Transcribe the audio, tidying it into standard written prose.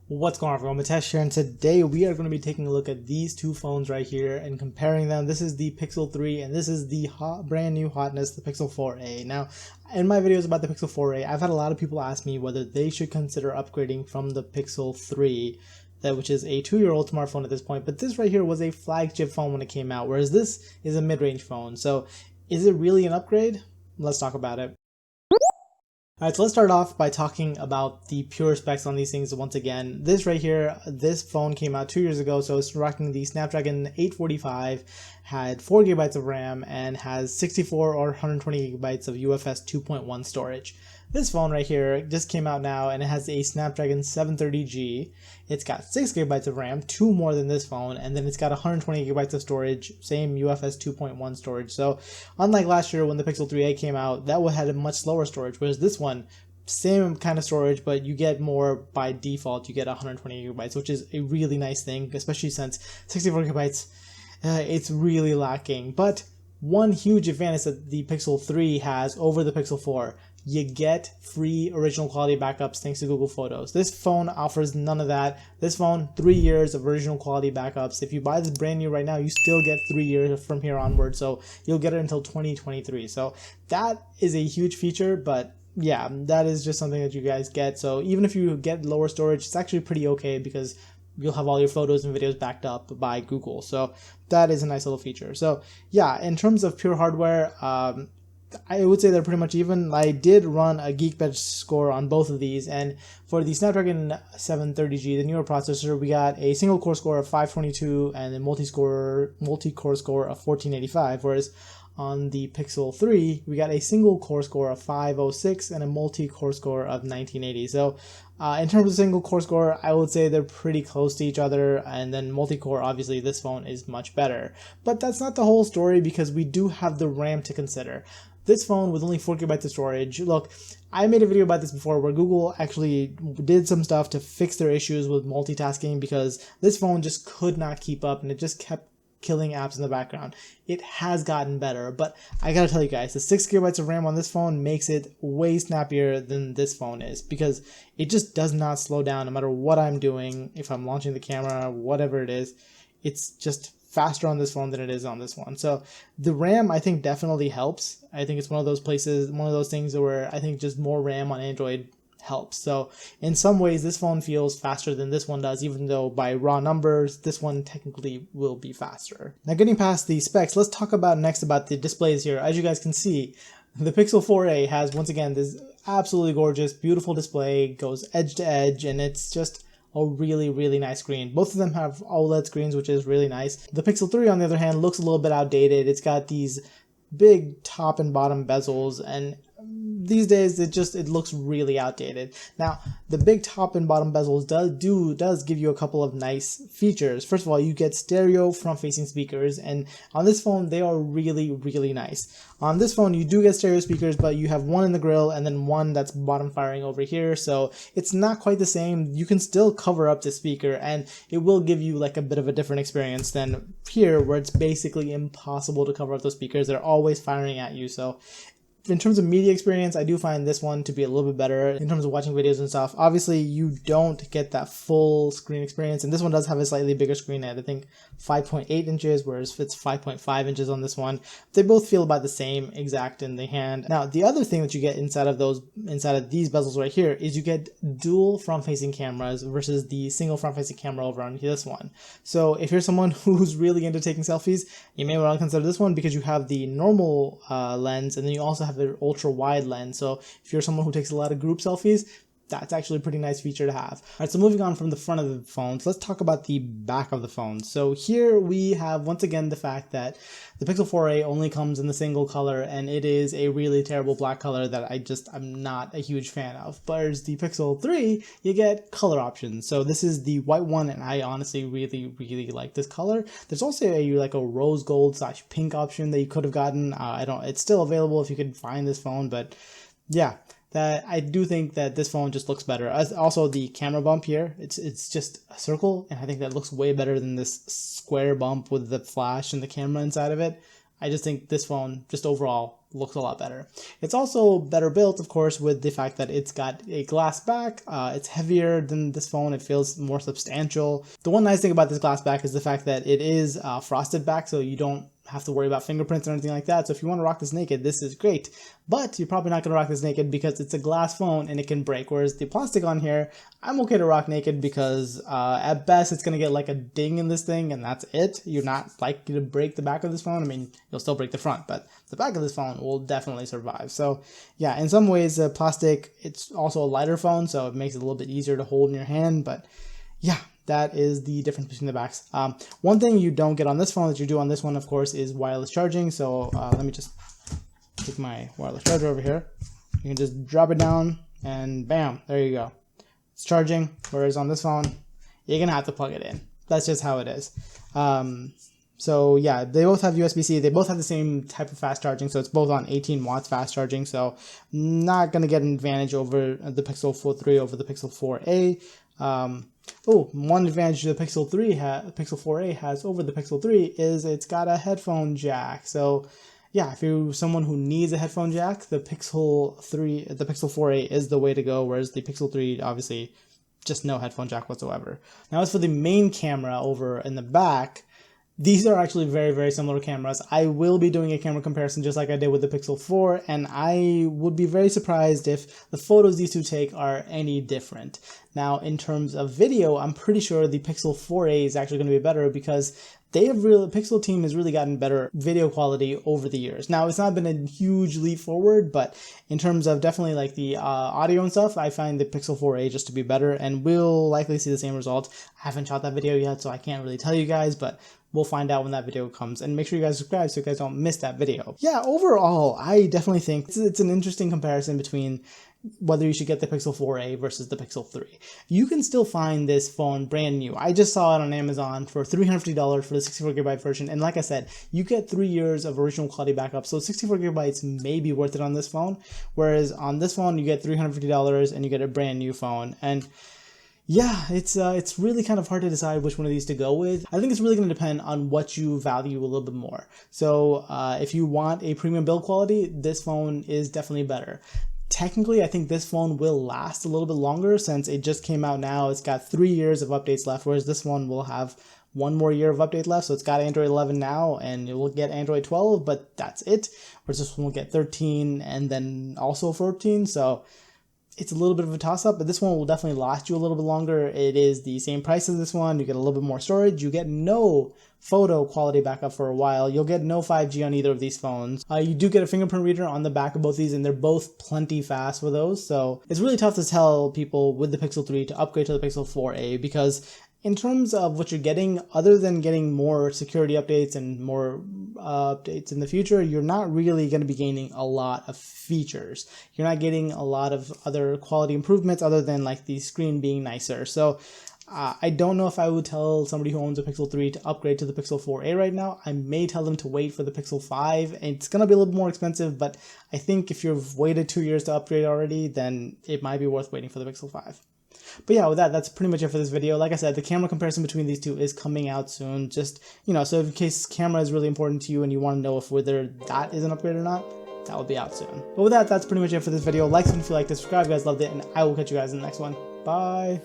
What's going on, everyone? Mitesh here, and today we are going to be taking a look at these two phones right here and comparing them. This is the Pixel 3 and this is the brand new hotness, the Pixel 4a. Now, in my videos about the Pixel 4a, I've had a lot of people ask me whether they should consider upgrading from the Pixel 3, which is a 2-year-old smartphone at this point, but this right here was a flagship phone when it came out, whereas this is a mid-range phone. So, is it really an upgrade? Let's talk about it. Alright, so let's start off by talking about the pure specs on these things once again. This right here, this phone came out 2 years ago, so it's rocking the Snapdragon 845, had 4GB of RAM, and has 64 or 120GB of UFS 2.1 storage. This phone right here just came out now, and it has a Snapdragon 730G. It's got 6GB of RAM, 2 more than this phone, and then it's got 120GB of storage, same UFS 2.1 storage. So unlike last year when the Pixel 3a came out, that one had a much slower storage, whereas this one, same kind of storage, but you get more by default. You get 120GB, which is a really nice thing, especially since 64GB, it's really lacking. But one huge advantage that the Pixel 3 has over the Pixel 4, you get free original quality backups thanks to Google Photos. This phone offers none of that. This phone, 3 years of original quality backups. If you buy this brand new right now, you still get 3 years from here onward, so you'll get it until 2023. So that is a huge feature, but yeah, that is just something that you guys get. So even if you get lower storage, it's actually pretty okay because you'll have all your photos and videos backed up by Google. So that is a nice little feature. So yeah, in terms of pure hardware, I would say they're pretty much even. I did run a Geekbench score on both of these, and for the Snapdragon 730G, the newer processor, we got a single core score of 522 and a multi-core score of 1485, whereas on the Pixel 3, we got a single core score of 506 and a multi-core score of 1980. So in terms of single core score, I would say they're pretty close to each other, and then multi-core, obviously this phone is much better. But that's not the whole story, because we do have the RAM to consider. This phone with only 4GB of storage, look, I made a video about this before where Google actually did some stuff to fix their issues with multitasking, because this phone just could not keep up and it just kept killing apps in the background. It has gotten better, but I gotta tell you guys, the 6GB of RAM on this phone makes it way snappier than this phone is, because it just does not slow down no matter what I'm doing. If I'm launching the camera, whatever it is, it's just faster on this phone than it is on this one. So the RAM, I think, definitely helps. I think it's one of those places, one of those things where I think just more RAM on Android helps. So in some ways this phone feels faster than this one does, even though by raw numbers this one technically will be faster. Now, getting past the specs, let's talk about next about the displays here. As you guys can see, the Pixel 4a has, once again, this absolutely gorgeous, beautiful display, goes edge to edge, and it's just a really nice screen. Both of them have OLED screens, which is really nice. The Pixel 3, on the other hand, looks a little bit outdated. It's got these big top and bottom bezels, and these days it looks really outdated. Now, the big top and bottom bezels does give you a couple of nice features. First of all, you get stereo front-facing speakers, and on this phone they are really nice. On this phone you do get stereo speakers, but you have one in the grill and then one that's bottom firing over here, so it's not quite the same. You can still cover up the speaker and it will give you like a bit of a different experience than here, where it's basically impossible to cover up those speakers. They're always firing at you. So in terms of media experience, I do find this one to be a little bit better in terms of watching videos and stuff. Obviously, you don't get that full screen experience, and this one does have a slightly bigger screen at, I think, 5.8 inches, whereas it's 5.5 inches on this one. They both feel about the same exact in the hand. Now, the other thing that you get inside of these bezels right here is you get dual front-facing cameras versus the single front-facing camera over on this one. So if you're someone who's really into taking selfies, you may want to consider this one, because you have the normal lens, and then you also have the ultra wide lens. So if you're someone who takes a lot of group selfies, that's actually a pretty nice feature to have. All right, so moving on from the front of the phones, let's talk about the back of the phone. So here we have, once again, the fact that the Pixel 4a only comes in the single color, and it is a really terrible black color that I'm not a huge fan of. Whereas the Pixel 3, you get color options. So this is the white one, and I honestly really like this color. There's also a rose gold / pink option that you could have gotten. It's still available if you could find this phone, but yeah, that I do think that this phone just looks better. Also, the camera bump here, it's just a circle, and I think that looks way better than this square bump with the flash and the camera inside of it. I just think this phone, just overall, looks a lot better. It's also better built, of course, with the fact that it's got a glass back. It's heavier than this phone. It feels more substantial. The one nice thing about this glass back is the fact that it is frosted back, so you don't have to worry about fingerprints or anything like that. So if you want to rock this naked, this is great. But you're probably not going to rock this naked because it's a glass phone and it can break. Whereas the plastic on here, I'm okay to rock naked because at best it's going to get like a ding in this thing and that's it. You're not likely to break the back of this phone. I mean, you'll still break the front, but the back of this phone will definitely survive. So yeah, in some ways, plastic, it's also a lighter phone, so it makes it a little bit easier to hold in your hand. But yeah, that is the difference between the backs. One thing you don't get on this phone that you do on this one, of course, is wireless charging. So let me just take my wireless charger over here. You can just drop it down and bam, there you go. It's charging, whereas on this phone, you're gonna have to plug it in. That's just how it is. So yeah, they both have USB-C. They both have the same type of fast charging. So it's both on 18 watts fast charging. So not gonna get an advantage over the Pixel 4a over the Pixel 4a. One advantage the Pixel 4a has over the Pixel 3 is it's got a headphone jack. So yeah, if you're someone who needs a headphone jack, the Pixel 4a is the way to go, whereas the Pixel 3 obviously just no headphone jack whatsoever. Now as for the main camera over in the back, these are actually very, very similar cameras. I will be doing a camera comparison just like I did with the Pixel 4, and I would be very surprised if the photos these two take are any different. Now, in terms of video, I'm pretty sure the Pixel 4a is actually going to be better because the Pixel team has really gotten better video quality over the years. Now, it's not been a huge leap forward, but in terms of definitely like the audio and stuff, I find the Pixel 4a just to be better, and we'll likely see the same result. I haven't shot that video yet, so I can't really tell you guys, but we'll find out when that video comes, and make sure you guys subscribe so you guys don't miss that video. Yeah, overall, I definitely think it's an interesting comparison between whether you should get the Pixel 4a versus the Pixel 3. You can still find this phone brand new. I just saw it on Amazon for $350 for the 64GB version, and like I said, you get 3 years of original quality backup, so 64GB may be worth it on this phone, whereas on this phone you get $350 and you get a brand new phone. And yeah, it's really kind of hard to decide which one of these to go with. I think it's really going to depend on what you value a little bit more. So if you want a premium build quality, this phone is definitely better. Technically, I think this phone will last a little bit longer since it just came out now. It's got 3 years of updates left, whereas this one will have 1 more year of update left. So it's got Android 11 now, and it will get Android 12, but that's it. Whereas this one will get 13 and then also 14. So it's a little bit of a toss-up, but this one will definitely last you a little bit longer. It is the same price as this one. You get a little bit more storage. You get no photo quality backup for a while. You'll get no 5G on either of these phones. You do get a fingerprint reader on the back of both these, and they're both plenty fast for those. So it's really tough to tell people with the Pixel 3 to upgrade to the Pixel 4a because in terms of what you're getting, other than getting more security updates and more updates in the future, you're not really going to be gaining a lot of features. You're not getting a lot of other quality improvements other than like the screen being nicer. So I don't know if I would tell somebody who owns a Pixel 3 to upgrade to the Pixel 4a right now. I may tell them to wait for the Pixel 5. It's going to be a little more expensive, but I think if you've waited 2 years to upgrade already, then it might be worth waiting for the Pixel 5. But yeah, with that, that's pretty much it for this video. Like I said, the camera comparison between these two is coming out soon. Just, so in case camera is really important to you and you want to know if whether that is an upgrade or not, that will be out soon. But with that, that's pretty much it for this video. Like it if you liked it, subscribe if you guys loved it, and I will catch you guys in the next one. Bye!